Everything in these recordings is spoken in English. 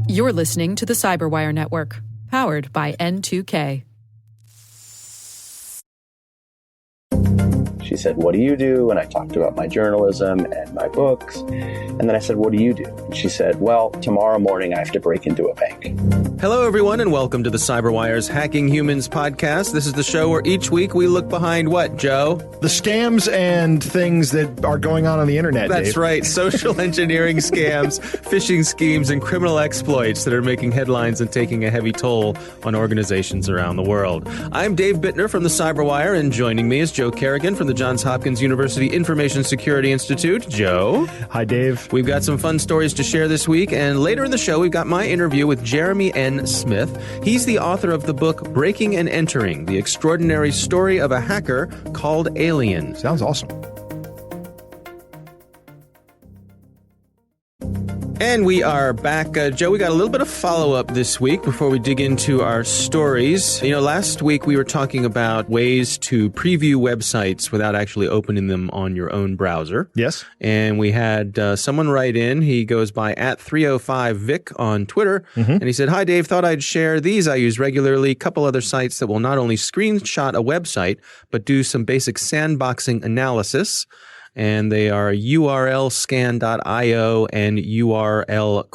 You're listening to the Cyberwire Network, powered by N2K. She said, "What do you do?" And I talked about my journalism and my books. And then I said, "What do you do?" And she said, "Well, tomorrow morning I have to break into a bank." Hello, everyone, and welcome to the Cyberwire's Hacking Humans podcast. This is the show where each week we look behind what, Joe? The scams and things that are going on the internet, That's Dave. right. Social engineering scams, phishing schemes, and criminal exploits that are making headlines and taking a heavy toll on organizations around the world. I'm Dave Bittner from the Cyberwire, and joining me is Joe Kerrigan from the Johns Hopkins University Information Security Institute. Joe. Hi, Dave. We've got some fun stories to share this week, and later in the show, we've got my interview with Jeremy N. Smith. He's the author of the book Breaking and Entering, the extraordinary story of a hacker called Alien. Sounds awesome. And we are back. Joe, we got a little bit of follow-up this week before we dig into our stories. You know, last week we were talking about ways to preview websites without actually opening them on your own browser. Yes. And we had someone write in. He goes by @305Vic on Twitter. And he said, "Hi, Dave. Thought I'd share these I use regularly. Couple other sites that will not only screenshot a website, but do some basic sandboxing analysis. And they are urlscan.io and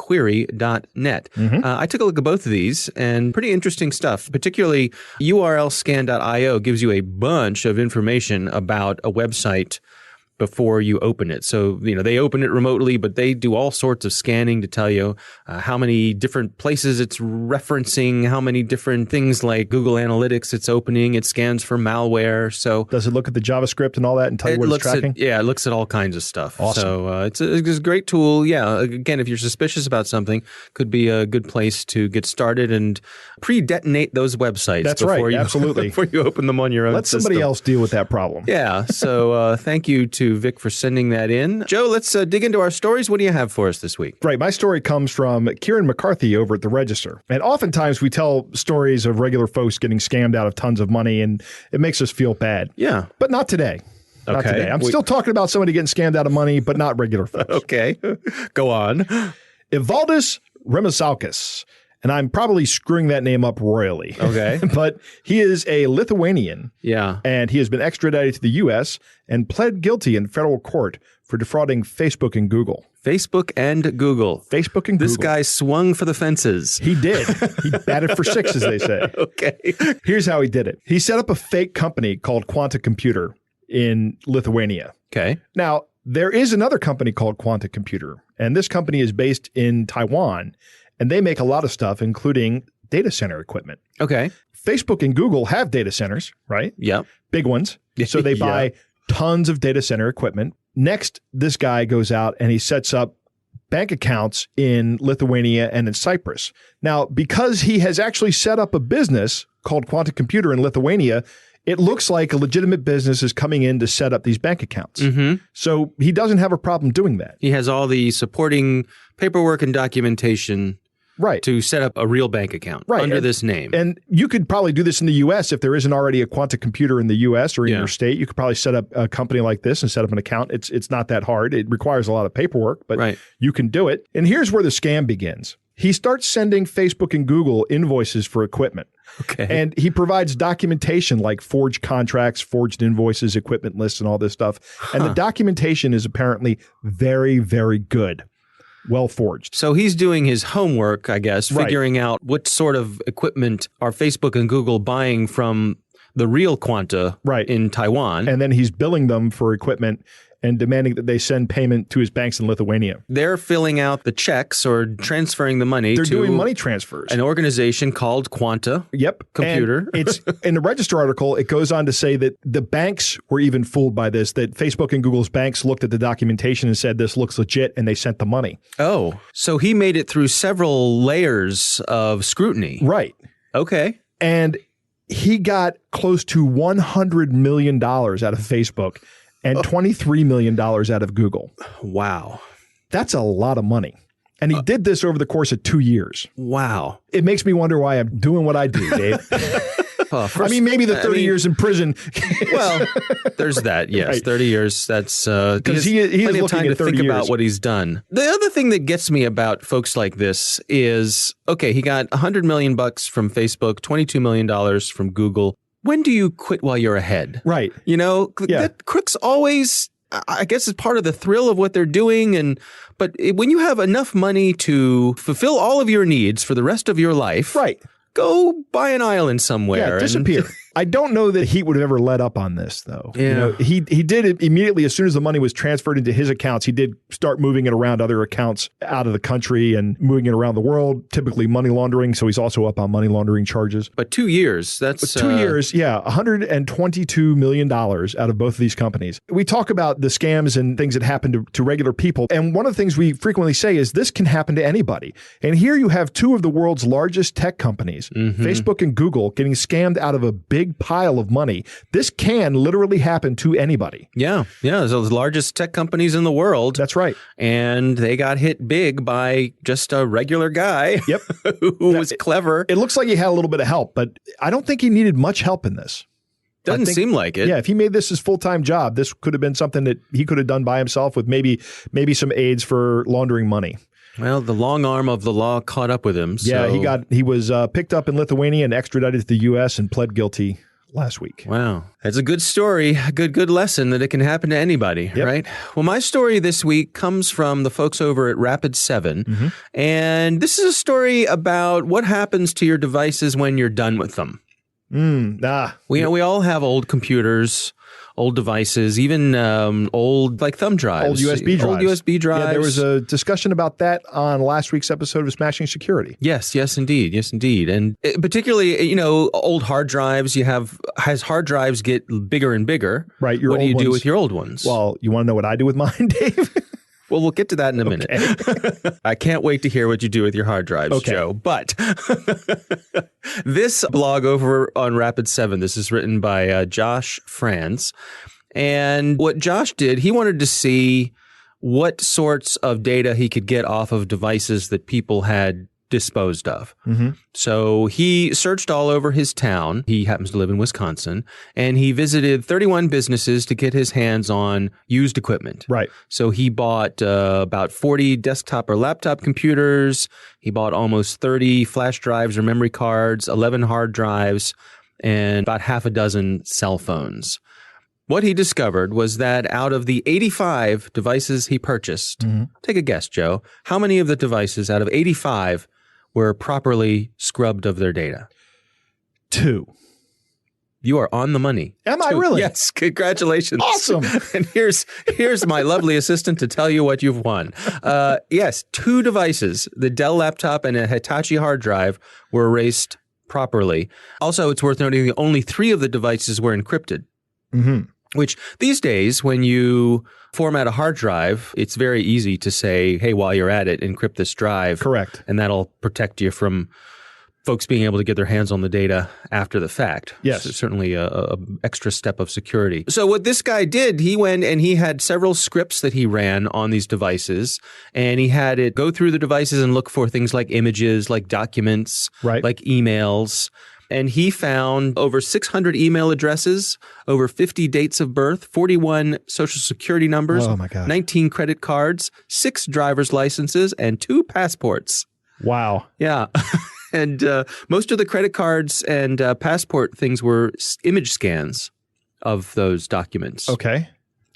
urlquery.net. I took a look at both of these, and pretty interesting stuff. Particularly, urlscan.io gives you a bunch of information about a website before you open it. So, you know, they open it remotely, but they do all sorts of scanning to tell you how many different places it's referencing, how many different things like Google Analytics it's opening. It scans for malware. So does it look at the JavaScript and all that and tell you what it's tracking? It looks at all kinds of stuff. Awesome. So it's a great tool. Yeah, again, if you're suspicious about something, could be a good place to get started and pre-detonate those websites. That's before right, you, absolutely. before you open them on your own Let somebody system. else deal with that problem. Yeah, so thank you to Vic for sending that in. Joe, let's dig into our stories. What do you have for us this week? Right. My story comes from Kieran McCarthy over at The Register. And oftentimes we tell stories of regular folks getting scammed out of tons of money, and it makes us feel bad. Yeah. But not today. Not Okay. today. I'm still talking about somebody getting scammed out of money, but not regular folks. Okay. Go on. Evaldis Remisauskas. And I'm probably screwing that name up royally. Okay. But he is a Lithuanian. Yeah. And he has been extradited to the U.S. and pled guilty in federal court for defrauding Facebook and Google. Facebook and Google. Facebook and This Google. guy swung for the fences. He did. He batted for six, as they say. Okay. Here's how he did it. He set up a fake company called Quanta Computer in Lithuania. Okay. Now, there is another company called Quanta Computer, and this company is based in Taiwan, and they make a lot of stuff, including data center equipment. Okay. Facebook and Google have data centers, right? Yep. Big ones. So they Yeah. buy tons of data center equipment. Next, this guy goes out and he sets up bank accounts in Lithuania and in Cyprus. Now, because he has actually set up a business called Quanta Computer in Lithuania, it looks like a legitimate business is coming in to set up these bank accounts. So he doesn't have a problem doing that. He has all the supporting paperwork and documentation Right. to set up a real bank account under this name. And you could probably do this in the U.S. if there isn't already a Quanta Computer in the U.S. or in Yeah. your state. You could probably set up a company like this and set up an account. It's not that hard. It requires a lot of paperwork, but Right. you can do it. And here's where the scam begins. He starts sending Facebook and Google invoices for equipment. Okay. And he provides documentation like forged contracts, forged invoices, equipment lists, and all this stuff. And the documentation is apparently very, very good. Well forged. So he's doing his homework, I guess, Right. figuring out what sort of equipment are Facebook and Google buying from the real Quanta Right. in Taiwan. And then he's billing them for equipment and demanding that they send payment to his banks in Lithuania. They're filling out the checks or transferring the money They're to doing money transfers. an organization called Quanta. Yep. Computer. And it's in the Register article, it goes on to say that the banks were even fooled by this, that Facebook and Google's banks looked at the documentation and said, this looks legit, and they sent the money. Oh, so he made it through several layers of scrutiny. Right. Okay. And he got close to $100 million out of Facebook and $23 million out of Google. Wow. That's a lot of money. And he did this over the course of 2 years. Wow. It makes me wonder why I'm doing what I do, Dave. First, maybe the 30 years in prison. Well, there's that. Yes, Right. 30 years. That's Because he is plenty of looking time at to 30 think years. about what he's done. The other thing that gets me about folks like this is, okay, he got $100 million from Facebook, $22 million from Google. When do you quit while you're ahead? Right. You know, that crooks always, I guess, is part of the thrill of what they're doing. But when you have enough money to fulfill all of your needs for the rest of your life, Right. go buy an island somewhere. Yeah, disappear. I don't know that he would have ever let up on this, though. Yeah. You know, he did it immediately as soon as the money was transferred into his accounts. He did start moving it around other accounts out of the country and moving it around the world, typically money laundering. So he's also up on money laundering charges. But 2 years, that's... 2 years, yeah, $122 million out of both of these companies. We talk about the scams and things that happen to regular people. And one of the things we frequently say is this can happen to anybody. And here you have two of the world's largest tech companies, Facebook and Google, getting scammed out of a big pile of money. This can literally happen to anybody. Yeah. So the largest tech companies in the world. That's right. And they got hit big by just a regular guy. Yep. who was clever. It looks like he had a little bit of help, but I don't think he needed much help in this. Doesn't seem like it. Yeah, if he made this his full-time job, this could have been something that he could have done by himself with maybe some aides for laundering money. Well, the long arm of the law caught up with him. Yeah, so. he was picked up in Lithuania and extradited to the U.S. and pled guilty last week. Wow. That's a good story, a good lesson that it can happen to anybody, right? Well, my story this week comes from the folks over at Rapid7. And this is a story about what happens to your devices when you're done with them. We all have old computers, old devices, even old like thumb drives. Old USB drives. Old USB drives. Yeah, there was a discussion about that on last week's episode of Smashing Security. Yes, indeed. And particularly, old hard drives, as hard drives get bigger and bigger. Right. What do you do with your old ones? Well, you want to know what I do with mine, Dave? Well, we'll get to that in a minute. I can't wait to hear what you do with your hard drives, Joe. But this blog over on Rapid7, this is written by Josh Franz. And what Josh did, he wanted to see what sorts of data he could get off of devices that people had disposed of. So he searched all over his town. He happens to live in Wisconsin, and he visited 31 businesses to get his hands on used equipment. Right. So he bought about 40 desktop or laptop computers. He bought almost 30 flash drives or memory cards, 11 hard drives, and about half a dozen cell phones. What he discovered was that out of the 85 devices he purchased, take a guess, Joe, how many of the devices out of 85 were properly scrubbed of their data? 2. You are on the money. Am I really? Yes. Congratulations. Awesome. And here's my lovely assistant to tell you what you've won. Yes, 2 devices, the Dell laptop and a Hitachi hard drive, were erased properly. Also, it's worth noting that only 3 of the devices were encrypted. Which these days, when you format a hard drive, it's very easy to say, hey, while you're at it, encrypt this drive. Correct. And that'll protect you from folks being able to get their hands on the data after the fact. Yes. So certainly a extra step of security. So what this guy did, he went and he had several scripts that he ran on these devices, and he had it go through the devices and look for things like images, like documents, like emails. And he found over 600 email addresses, over 50 dates of birth, 41 social security numbers, 19 credit cards, 6 driver's licenses, and 2 passports. Wow. Yeah. And most of the credit cards and passport things were image scans of those documents. Okay.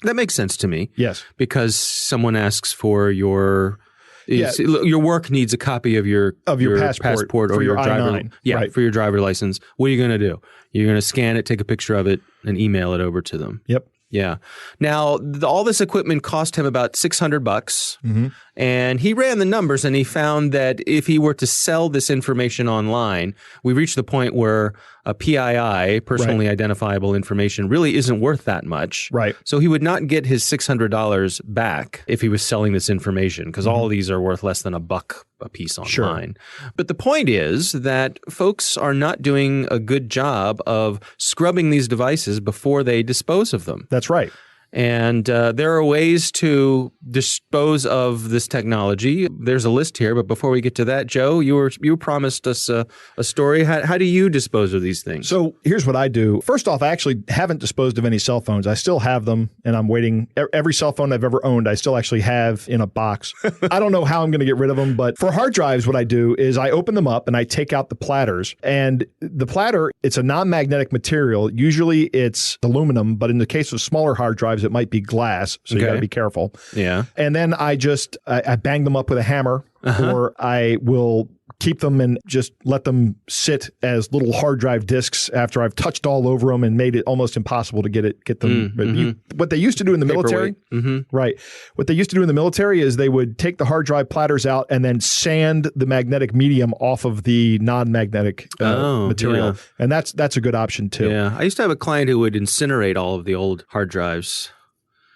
That makes sense to me. Yes. Because someone asks for your work needs a copy of your passport or your driver. I-9. Yeah, for your driver license. What are you going to do? You're going to scan it, take a picture of it, and email it over to them. Yep. Yeah. Now, all this equipment cost him about $600, and he ran the numbers, and he found that if he were to sell this information online, we reached the point where a PII, personally identifiable information, really isn't worth that much. Right. So he would not get his $600 back if he was selling this information, because all of these are worth less than $1 a piece online. Sure. But the point is that folks are not doing a good job of scrubbing these devices before they dispose of them. That's right. And there are ways to dispose of this technology. There's a list here, but before we get to that, Joe, you promised us a story. How do you dispose of these things? So here's what I do. First off, I actually haven't disposed of any cell phones. I still have them, and I'm waiting. Every cell phone I've ever owned, I still actually have in a box. I don't know how I'm going to get rid of them, but for hard drives, what I do is I open them up and I take out the platters. And the platter, it's a non-magnetic material. Usually it's aluminum, but in the case of smaller hard drives, it might be glass. So you got to be careful. Yeah. And then I bang them up with a hammer, or I will keep them and just let them sit as little hard drive disks after I've touched all over them and made it almost impossible to get them. What they used to do in the military, right? What they used to do in the military is they would take the hard drive platters out and then sand the magnetic medium off of the non-magnetic material, yeah. and that's a good option too. Yeah, I used to have a client who would incinerate all of the old hard drives.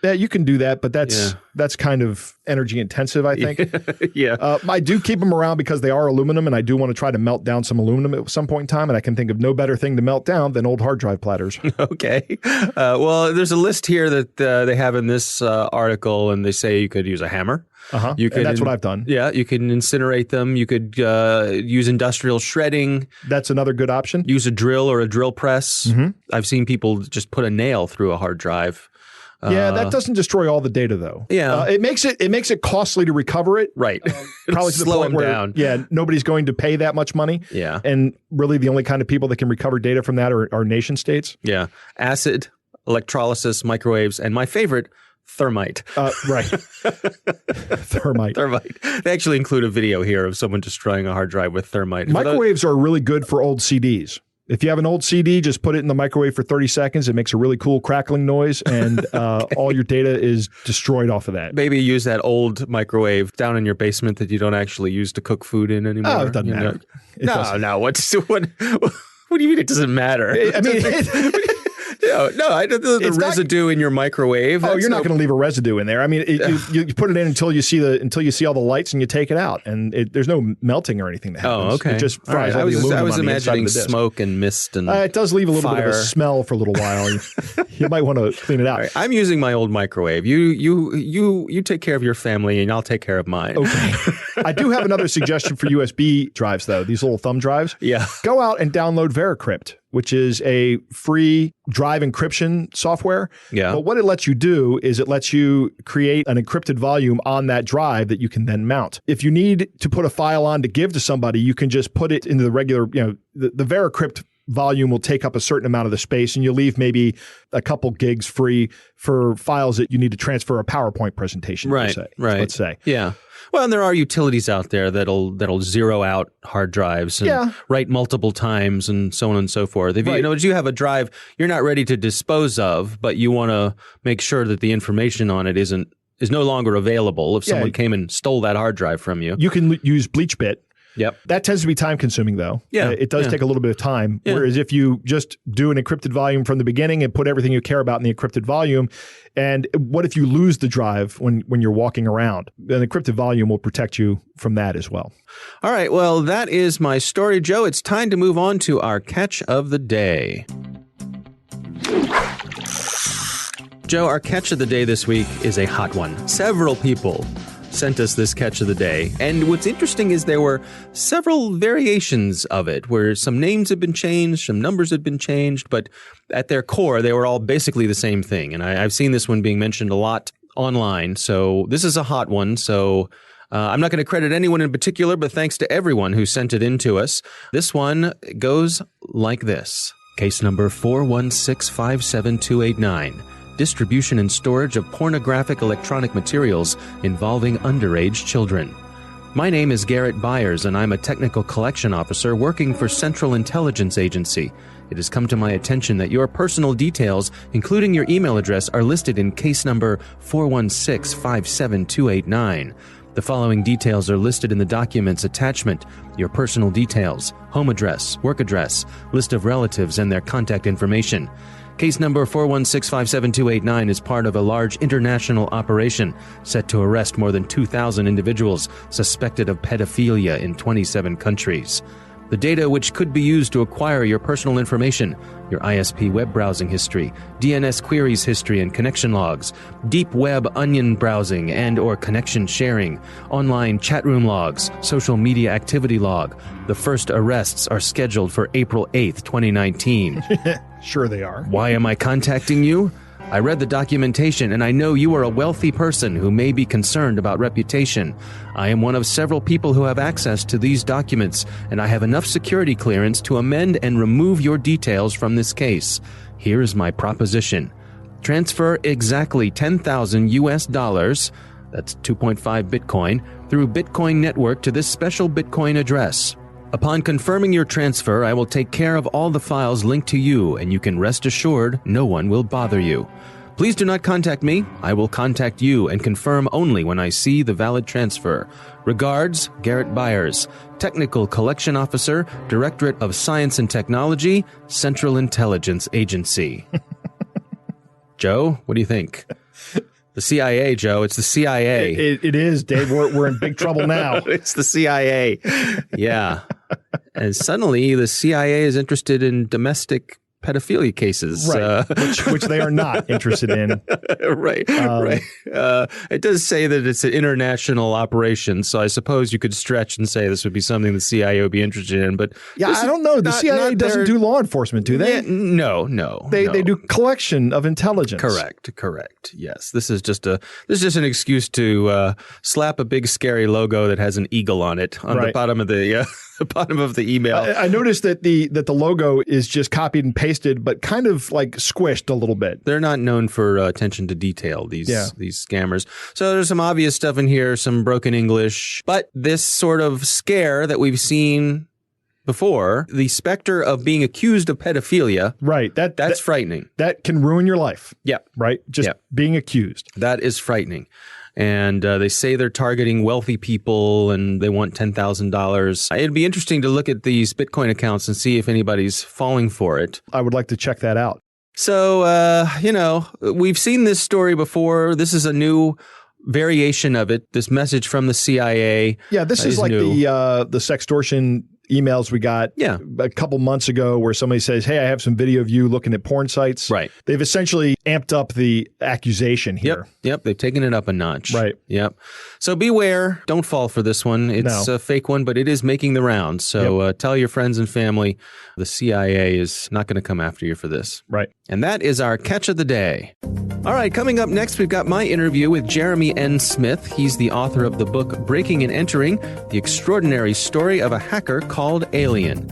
Yeah, you can do that, but that's kind of energy intensive, I think. Yeah. I do keep them around because they are aluminum, and I do want to try to melt down some aluminum at some point in time, and I can think of no better thing to melt down than old hard drive platters. Okay. Well, there's a list here that they have in this article, and they say you could use a hammer. You could, and that's what I've done. Yeah, you can incinerate them. You could use industrial shredding. That's another good option. Use a drill or a drill press. I've seen people just put a nail through a hard drive. Yeah, that doesn't destroy all the data, though. Yeah, it makes it costly to recover it. Right, probably to the slow point them where, down. Yeah, nobody's going to pay that much money. Yeah, and really the only kind of people that can recover data from that are nation states. Yeah, acid, electrolysis, microwaves, and my favorite, thermite. Right, thermite. Thermite. They actually include a video here of someone destroying a hard drive with thermite. Microwaves are really good for old CDs. If you have an old CD, just put it in the microwave for 30 seconds. It makes a really cool crackling noise, and all your data is destroyed off of that. Maybe use that old microwave down in your basement that you don't actually use to cook food in anymore. Oh, it doesn't matter. No. What do you mean it doesn't matter? I mean... The residue in your microwave. Oh, you're not going to leave a residue in there. I mean, you put it in until you see all the lights, and you take it out, and there's no melting or anything that happens. Oh, okay. It just fries all the aluminum. I was on the imagining inside of the smoke and mist and it does leave a little fire. bit of a smell for a little while. You might want to clean it out. Right. I'm using my old microwave. You take care of your family, and I'll take care of mine. Okay. I do have another suggestion for USB drives, though. These little thumb drives. Yeah. Go out and download VeraCrypt, which is a free drive encryption software. Yeah. But what it lets you do is it lets you create an encrypted volume on that drive that you can then mount. If you need to put a file on to give to somebody, you can just put it into the regular, the VeraCrypt volume will take up a certain amount of the space, and you leave maybe a couple gigs free for files that you need to transfer a PowerPoint presentation. Right. Let's say. Yeah. Well, and there are utilities out there that'll zero out hard drives and write multiple times and so on and so forth. If you have a drive you're not ready to dispose of, but you want to make sure that the information on it is no longer available if someone came and stole that hard drive from you. You can use BleachBit. Yep. That tends to be time consuming, though. Yeah. It does take a little bit of time. Yeah. Whereas if you just do an encrypted volume from the beginning and put everything you care about in the encrypted volume, and what if you lose the drive when you're walking around? An encrypted volume will protect you from that as well. All right. Well, that is my story, Joe. It's time to move on to our catch of the day. Joe, our catch of the day this week is a hot one. Several people sent us this catch of the day. And what's interesting is there were several variations of it where some names have been changed, some numbers have been changed, but at their core, they were all basically the same thing. And I've seen this one being mentioned a lot online. So this is a hot one. So I'm not going to credit anyone in particular, but thanks to everyone who sent it in to us. This one goes like this. Case number 416-57289. Distribution and storage of pornographic electronic materials involving underage children. My name is Garrett Byers, and I'm a technical collection officer working for Central Intelligence Agency. It has come to my attention that your personal details, including your email address, are listed in case number 416-57289. The following details are listed in the document's attachment: your personal details, home address, work address, list of relatives, and their contact information. Case number 416-57289 is part of a large international operation set to arrest more than 2,000 individuals suspected of pedophilia in 27 countries. The data which could be used to acquire your personal information, your ISP web browsing history, DNS queries history and connection logs, deep web onion browsing and or connection sharing, online chat room logs, social media activity log. The first arrests are scheduled for April 8th, 2019. Sure they are. Why am I contacting you? I read the documentation and I know you are a wealthy person who may be concerned about reputation. I am one of several people who have access to these documents, and I have enough security clearance to amend and remove your details from this case. Here is my proposition. Transfer exactly 10,000 US dollars, that's 2.5 Bitcoin, through Bitcoin Network to this special Bitcoin address. Upon confirming your transfer, I will take care of all the files linked to you, and you can rest assured no one will bother you. Please do not contact me. I will contact you and confirm only when I see the valid transfer. Regards, Garrett Byers, Technical Collection Officer, Directorate of Science and Technology, Central Intelligence Agency. Joe, what do you think? The CIA, Joe. It's the CIA. It is, Dave. We're in big trouble now. It's the CIA. Yeah. And suddenly the CIA is interested in domestic pedophilia cases. Right. Which they are not interested in. Right. Right. It does say that it's an international operation, so I suppose you could stretch and say this would be something the CIA would be interested in. But yeah, I don't know. The CIA doesn't do law enforcement, do they? Yeah, no. They do collection of intelligence. Correct. Yes. This is just an excuse to slap a big scary logo that has an eagle on it on the bottom of the bottom of the email. I noticed that the logo is just copied and pasted, but kind of like squished a little bit. They're not known for attention to detail, these scammers. So there's some obvious stuff in here, some broken English, but this sort of scare that we've seen before, the specter of being accused of pedophilia. Right. That's frightening. That can ruin your life. Yeah. Right? Just being accused. That is frightening. And they say they're targeting wealthy people and they want $10,000. It'd be interesting to look at these Bitcoin accounts and see if anybody's falling for it. I would like to check that out. So, we've seen this story before. This is a new variation of it, this message from the CIA. Yeah, this is like new. The sextortion emails we got a couple months ago where somebody says, hey, I have some video of you looking at porn sites. Right. They've essentially amped up the accusation here. Yep. They've taken it up a notch. Right. Yep. So beware. Don't fall for this one. It's a fake one, but it is making the rounds. So tell your friends and family the CIA is not going to come after you for this. Right. And that is our catch of the day. All right, coming up next, we've got my interview with Jeremy N. Smith. He's the author of the book Breaking and Entering, The Extraordinary Story of a Hacker Called Alien.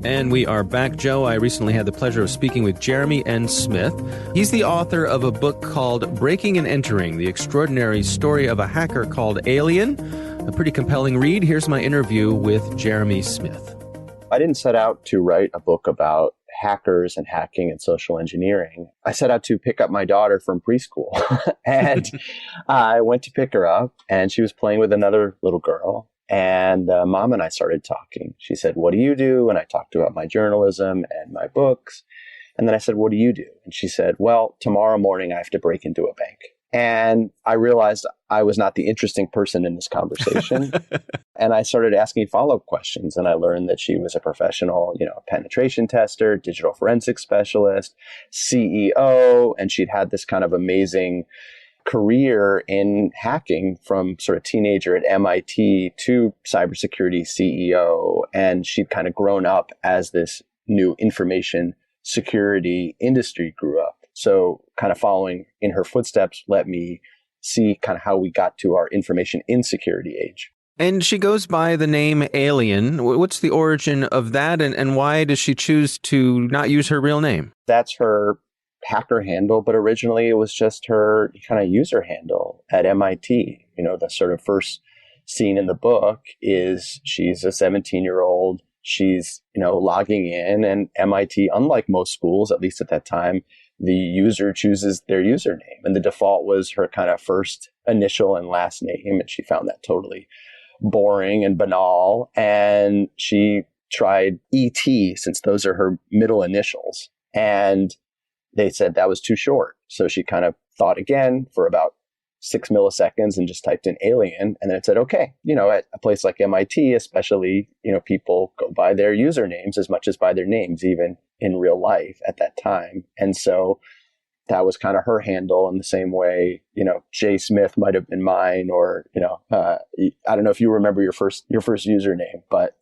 And we are back, Joe. I recently had the pleasure of speaking with Jeremy N. Smith. He's the author of a book called Breaking and Entering, The Extraordinary Story of a Hacker Called Alien. A pretty compelling read. Here's my interview with Jeremy Smith. I didn't set out to write a book about hackers and hacking and social engineering. I set out to pick up my daughter from preschool. And I went to pick her up, and she was playing with another little girl. And Mom and I started talking. She said, what do you do? And I talked about my journalism and my books. And then I said, what do you do? And she said, well, tomorrow morning I have to break into a bank. And I realized I was not the interesting person in this conversation. And I started asking follow-up questions. And I learned that she was a professional, penetration tester, digital forensics specialist, CEO. And she'd had this kind of amazing career in hacking from sort of teenager at MIT to cybersecurity CEO. And she'd kind of grown up as this new information security industry grew up. So kind of following in her footsteps let me see kind of how we got to our information insecurity age. And she goes by the name Alien. What's the origin of that, and why does she choose to not use her real name? That's her hacker handle, but originally it was just her kind of user handle at MIT. The sort of first scene in the book is she's a 17-year-old. She's, logging in, and MIT, unlike most schools, at least at that time, the user chooses their username. And the default was her kind of first initial and last name. And she found that totally boring and banal. And she tried ET, since those are her middle initials. And they said that was too short. So she kind of thought again for about 6 milliseconds and just typed in alien. And then it said, okay, at a place like MIT, especially, people go by their usernames as much as by their names, even in real life at that time. And so that was kind of her handle, in the same way, Jay Smith might have been mine, or, I don't know if you remember your first username, but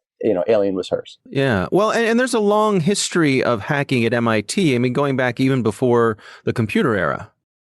Alien was hers. Yeah. Well, and there's a long history of hacking at MIT. I mean, going back even before the computer era.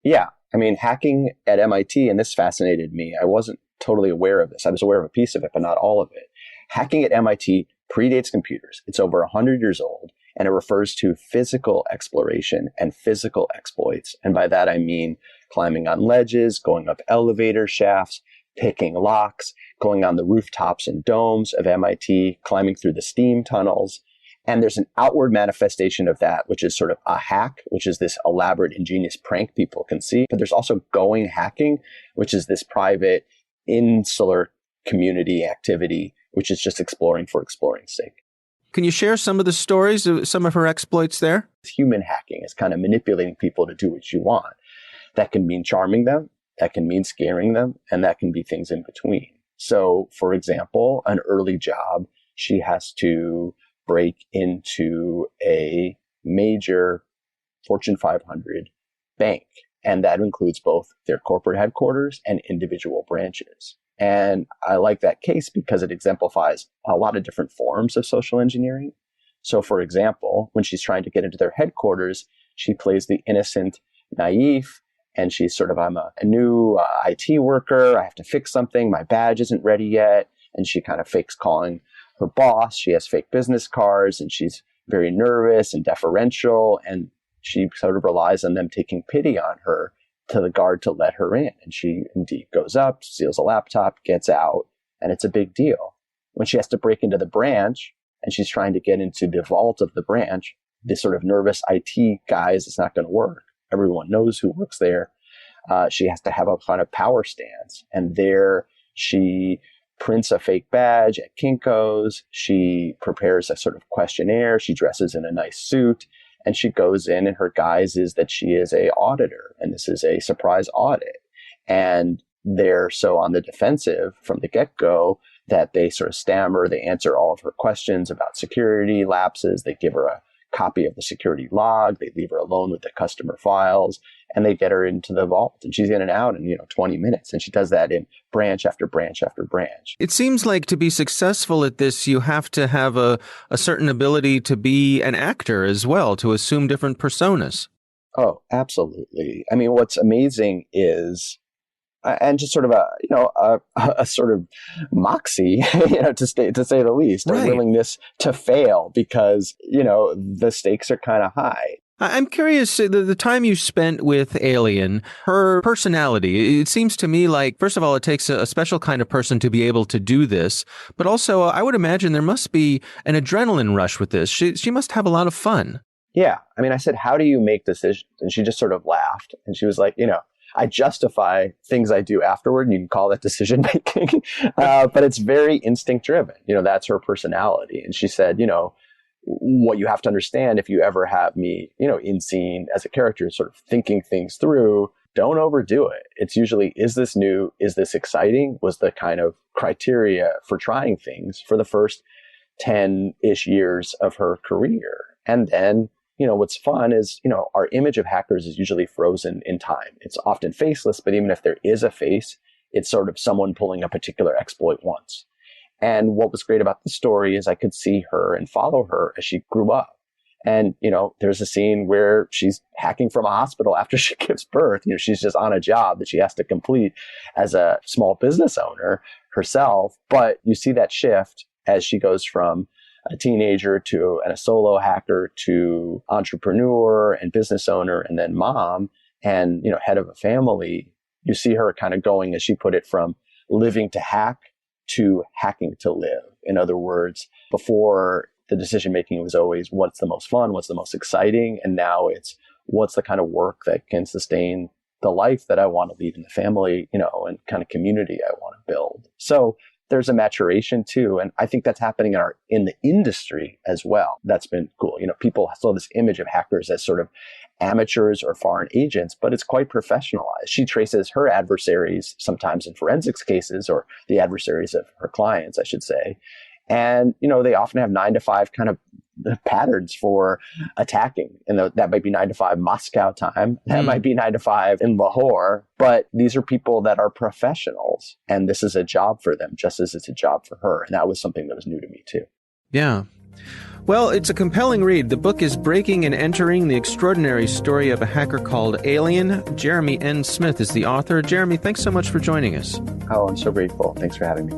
Yeah. I mean, hacking at MIT, and this fascinated me. I wasn't totally aware of this. I was aware of a piece of it, but not all of it. Hacking at MIT predates computers. It's over 100 years old, and it refers to physical exploration and physical exploits. And by that, I mean climbing on ledges, going up elevator shafts, picking locks, going on the rooftops and domes of MIT, climbing through the steam tunnels. And there's an outward manifestation of that, which is sort of a hack, which is this elaborate, ingenious prank people can see. But there's also going hacking, which is this private, insular community activity, which is just exploring for exploring's sake. Can you share some of the stories of some of her exploits there? Human hacking is kind of manipulating people to do what you want. That can mean charming them, that can mean scaring them, and that can be things in between. So, for example, an early job, she has to break into a major Fortune 500 bank, and that includes both their corporate headquarters and individual branches. And I like that case because it exemplifies a lot of different forms of social engineering. So, for example, when she's trying to get into their headquarters, she plays the innocent, naive, and she's sort of, I'm a new IT worker. I have to fix something. My badge isn't ready yet. And she kind of fakes calling her boss. She has fake business cards, and she's very nervous and deferential. And she sort of relies on them taking pity on her to the guard to let her in. And she indeed goes up, steals a laptop, gets out, and it's a big deal. When she has to break into the branch and she's trying to get into the vault of the branch, this sort of nervous IT guys, it's not going to work. Everyone knows who works there. She has to have a kind of power stance. And there she prints a fake badge at Kinko's. She prepares a sort of questionnaire. She dresses in a nice suit. And she goes in, and her guise is that she is a auditor, and this is a surprise audit. And they're so on the defensive from the get-go that they sort of stammer. They answer all of her questions about security lapses. They give her a copy of the security log. They leave her alone with the customer files, and they get her into the vault, and she's in and out in 20 minutes. And she does that in branch after branch after branch. It seems like to be successful at this, you have to have a certain ability to be an actor as well, to assume different personas. Oh, absolutely. I mean, what's amazing is, and just sort of a sort of moxie, to say the least, right. A willingness to fail because, the stakes are kind of high. I'm curious, the time you spent with Alien, her personality, it seems to me like, first of all, it takes a special kind of person to be able to do this. But also, I would imagine there must be an adrenaline rush with this. She must have a lot of fun. Yeah. I mean, I said, how do you make decisions? And she just sort of laughed. And she was like, I justify things I do afterward, and you can call that decision making. But it's very instinct driven. That's her personality. And she said, what you have to understand if you ever have me, in scene as a character, sort of thinking things through, don't overdo it. It's usually, is this new? Is this exciting? Was the kind of criteria for trying things for the first 10-ish years of her career. And then, what's fun is, our image of hackers is usually frozen in time. It's often faceless, but even if there is a face, it's sort of someone pulling a particular exploit once. And what was great about the story is I could see her and follow her as she grew up. And, there's a scene where she's hacking from a hospital after she gives birth. She's just on a job that she has to complete as a small business owner herself. But you see that shift as she goes from a teenager to a solo hacker to entrepreneur and business owner and then mom and, head of a family. You see her kind of going, as she put it, from living to hack to hacking to live. In other words, before the decision making was always what's the most fun, what's the most exciting. And now it's what's the kind of work that can sustain the life that I want to lead in the family, and kind of community I want to build. So there's a maturation too. And I think that's happening in the industry as well. That's been cool. People saw this image of hackers as sort of amateurs or foreign agents, but it's quite professionalized. She traces her adversaries, sometimes in forensics cases, or the adversaries of her clients, I should say. And, they often have 9 to 5 kind of patterns for attacking. And that might be 9 to 5 Moscow time. That might be 9 to 5 in Lahore. But these are people that are professionals. And this is a job for them, just as it's a job for her. And that was something that was new to me, too. Yeah. Well, it's a compelling read. The book is Breaking and Entering, the extraordinary story of a hacker called Alien. Jeremy N. Smith is the author. Jeremy, thanks so much for joining us. Oh, I'm so grateful. Thanks for having me.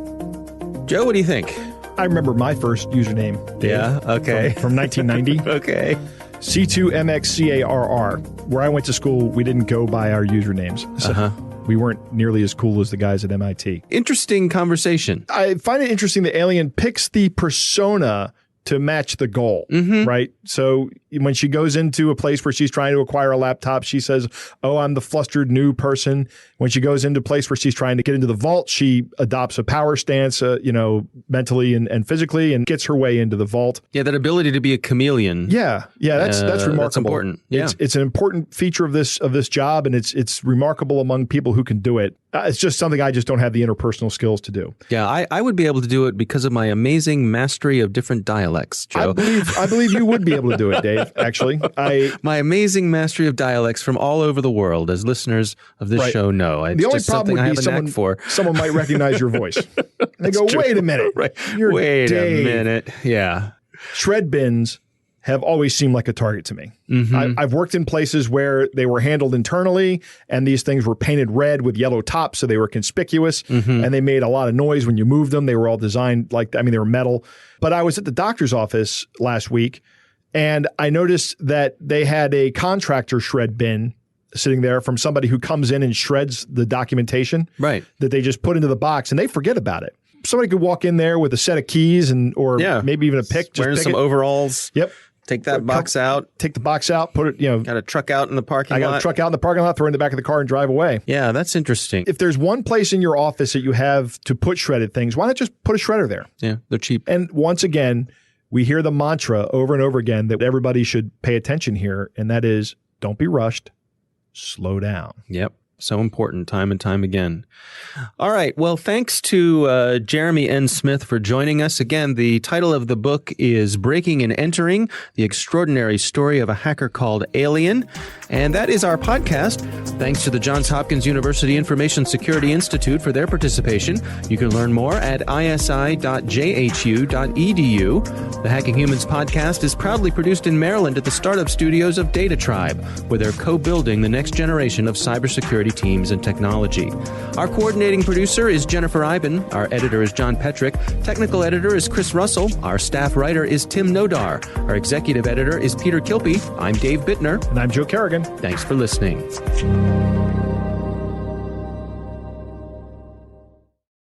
Joe, what do you think? I remember my first username. Dave, Yeah, okay. From 1990. Okay. C2MXCARR. Where I went to school, we didn't go by our usernames. So we weren't nearly as cool as the guys at MIT. Interesting conversation. I find it interesting that Alien picks the persona to match the goal, right? So when she goes into a place where she's trying to acquire a laptop, she says, oh, I'm the flustered new person. When she goes into a place where she's trying to get into the vault, she adopts a power stance, mentally and physically, and gets her way into the vault. Yeah, that ability to be a chameleon. Yeah, that's remarkable. That's important. Yeah. It's an important feature of this job, and it's remarkable among people who can do it. It's just something I just don't have the interpersonal skills to do. Yeah, I would be able to do it because of my amazing mastery of different dialects, Joe. I believe you would be able to do it, Dave, actually. My amazing mastery of dialects from all over the world, as listeners of this show know. It's the only just problem something would I have be a knack for. someone might recognize your voice. They go, true. wait a minute. Right. You're Wait Dave. a minute. Yeah. Shred bins have always seemed like a target to me. I've worked in places where they were handled internally, and these things were painted red with yellow tops, so they were conspicuous, and they made a lot of noise when you moved them. They were all designed they were metal. But I was at the doctor's office last week, and I noticed that they had a contractor shred bin sitting there from somebody who comes in and shreds the documentation Right. that they just put into the box, and they forget about it. Somebody could walk in there with a set of keys or maybe even a pick. Wearing some overalls. Yep. Take that box out. Take the box out, put it, Got a truck out in the parking lot. I got a truck out in the parking lot, throw it in the back of the car and drive away. Yeah, that's interesting. If there's one place in your office that you have to put shredded things, why not just put a shredder there? Yeah, they're cheap. And once again, we hear the mantra over and over again that everybody should pay attention here, and that is don't be rushed, slow down. Yep. So important time and time again. All right. Well, thanks to Jeremy N. Smith for joining us. Again, the title of the book is Breaking and Entering, the extraordinary story of a hacker called Alien. And that is our podcast. Thanks to the Johns Hopkins University Information Security Institute for their participation. You can learn more at isi.jhu.edu. The Hacking Humans podcast is proudly produced in Maryland at the startup studios of Data Tribe, where they're co-building the next generation of cybersecurity teams and technology. Our coordinating producer is Jennifer Iben. Our editor is John Petrick. Technical editor is Chris Russell. Our staff writer is Tim Nodar. Our executive editor is Peter Kilpie. I'm Dave Bittner. And I'm Joe Kerrigan. Thanks for listening.